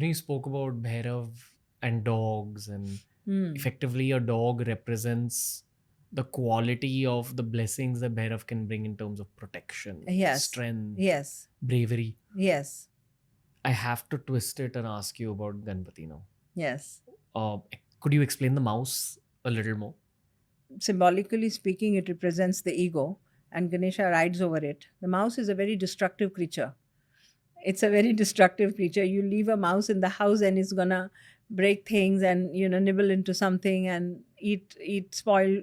You spoke about Bhairav and dogs, and Hmm. effectively, a dog represents the quality of the blessings that Bhairav can bring in terms of protection, Yes, strength, yes, bravery. yes, I have to twist it and ask you about Ganpati now. yes. Uh, could you explain the mouse a little more? Symbolically speaking, it represents the ego, and Ganesha rides over it. The mouse is a very destructive creature. It's a very destructive creature. You leave a mouse in the house and it's gonna break things and nibble into something and eat spoil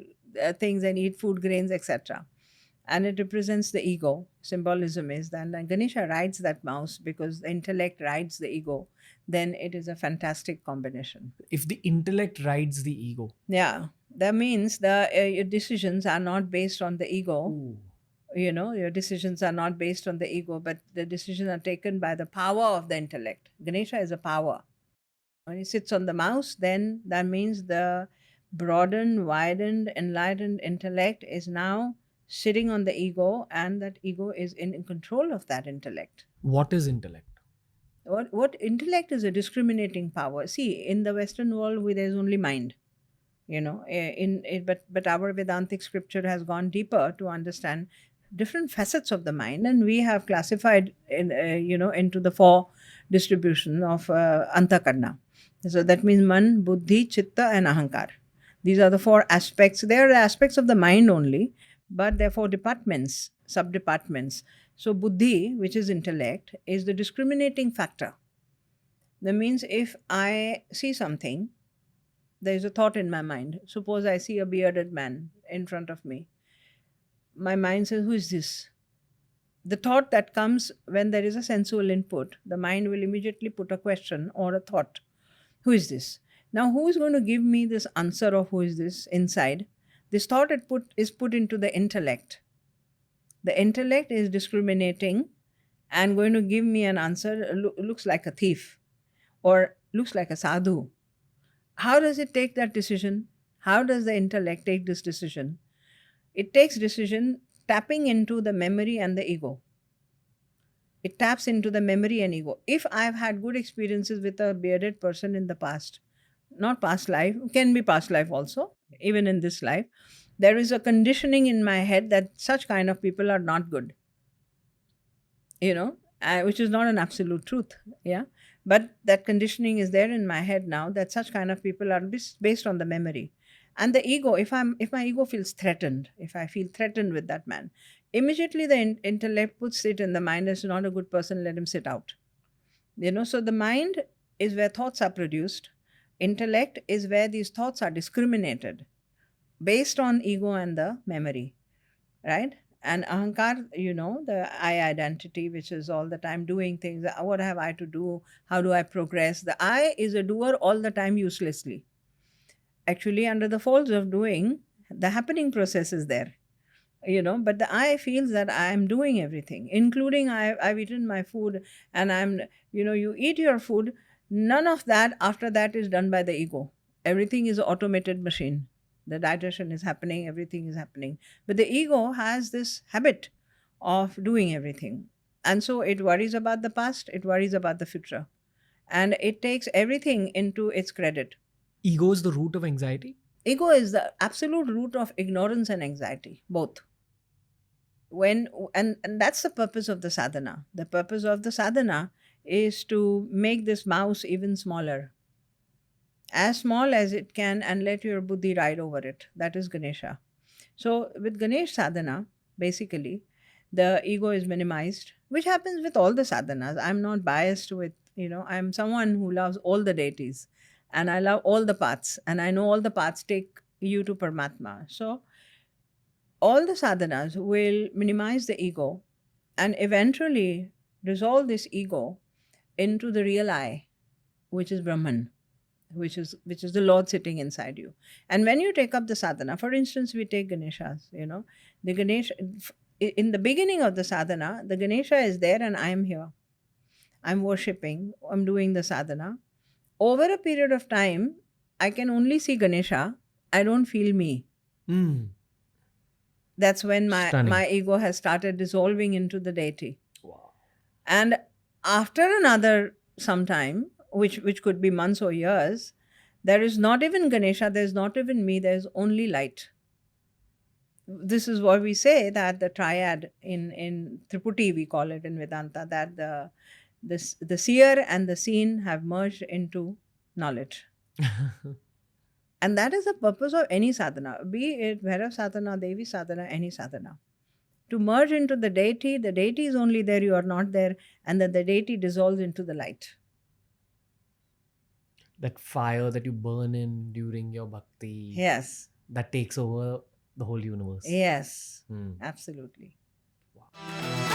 things and eat food grains, etc. And it represents the ego. Symbolism is that Ganesha rides that mouse because the intellect rides the ego. Then it is a fantastic combination. If the intellect rides the ego. Yeah, that means your decisions are not based on the ego. Ooh. Your decisions are not based on the ego, but the decisions are taken by the power of the intellect. Ganesha is a power. When he sits on the mouse, then that means the broadened, widened, enlightened intellect is now sitting on the ego, and that ego is in control of that intellect. What is intellect? What intellect is a discriminating power. See, in the Western world, there's only mind. But our Vedantic scripture has gone deeper to understand different facets of the mind, and we have classified into the four distribution of antakarna. So that means man, buddhi, chitta, and ahankar. These are the four aspects. They are the aspects of the mind only, but there are four departments, sub departments. So buddhi, which is intellect, is the discriminating factor. That means if I see something, there is a thought in my mind. Suppose I see a bearded man in front of me. My mind says, who is this? The thought that comes when there is a sensual input, the mind will immediately put a question or a thought. Who is this? Now, who is going to give me this answer of who is this inside? This thought is put into the intellect. The intellect is discriminating and going to give me an answer. Looks like a thief or looks like a sadhu. How does it take that decision? How does the intellect take this decision? It takes decision tapping into the memory and the ego. It taps into the memory and ego. If I've had good experiences with a bearded person in the past, not past life, can be past life also, even in this life, there is a conditioning in my head that such kind of people are not good, which is not an absolute truth. Yeah. But that conditioning is there in my head now that such kind of people are based on the memory. And the ego, if my ego feels threatened, if I feel threatened with that man, immediately the intellect puts it in the mind as not a good person, let him sit out. So the mind is where thoughts are produced. Intellect is where these thoughts are discriminated based on ego and the memory, right? And ahankar, the I identity, which is all the time doing things. What have I to do? How do I progress? The I is a doer all the time uselessly. Actually, under the folds of doing, the happening process is there. But the I feels that I am doing everything, including I've eaten my food and you eat your food. None of that after that is done by the ego. Everything is an automated machine. The digestion is happening, everything is happening. But the ego has this habit of doing everything. And so it worries about the past, it worries about the future. And it takes everything into its credit. Ego is the root of anxiety. Ego is the absolute root of ignorance and anxiety, both. And that's the purpose of the sadhana. The purpose of the sadhana is to make this mouse even smaller, as small as it can, and let your buddhi ride over it. That is Ganesha. So with Ganesh sadhana, basically the ego is minimized, which happens with all the sadhanas. I'm not biased with, I'm someone who loves all the deities, and I love all the paths, and I know all the paths take you to Paramatma. So all the sadhanas will minimize the ego and eventually resolve this ego into the real I, which is Brahman, which is the Lord sitting inside you. And when you take up the sadhana, for instance, we take Ganeshas, the Ganesh in the beginning of the sadhana, the Ganesha is there and I am here. I'm worshipping, I'm doing the sadhana. Over a period of time, I can only see Ganesha, I don't feel me. Mm. That's when my Stunning. ego has started dissolving into the deity. Wow. And after another some time, which could be months or years, there is not even Ganesha, there is not even me, there is only light. This is what we say, that the triad in Triputi, we call it in Vedanta, that the seer and the seen have merged into knowledge. And that is the purpose of any sadhana, be it Bhairav sadhana, Devi sadhana, any sadhana. To merge into the deity is only there, you are not there, and that the deity dissolves into the light. That fire that you burn in during your bhakti, Yes, that takes over the whole universe. yes, Hmm. absolutely. Wow.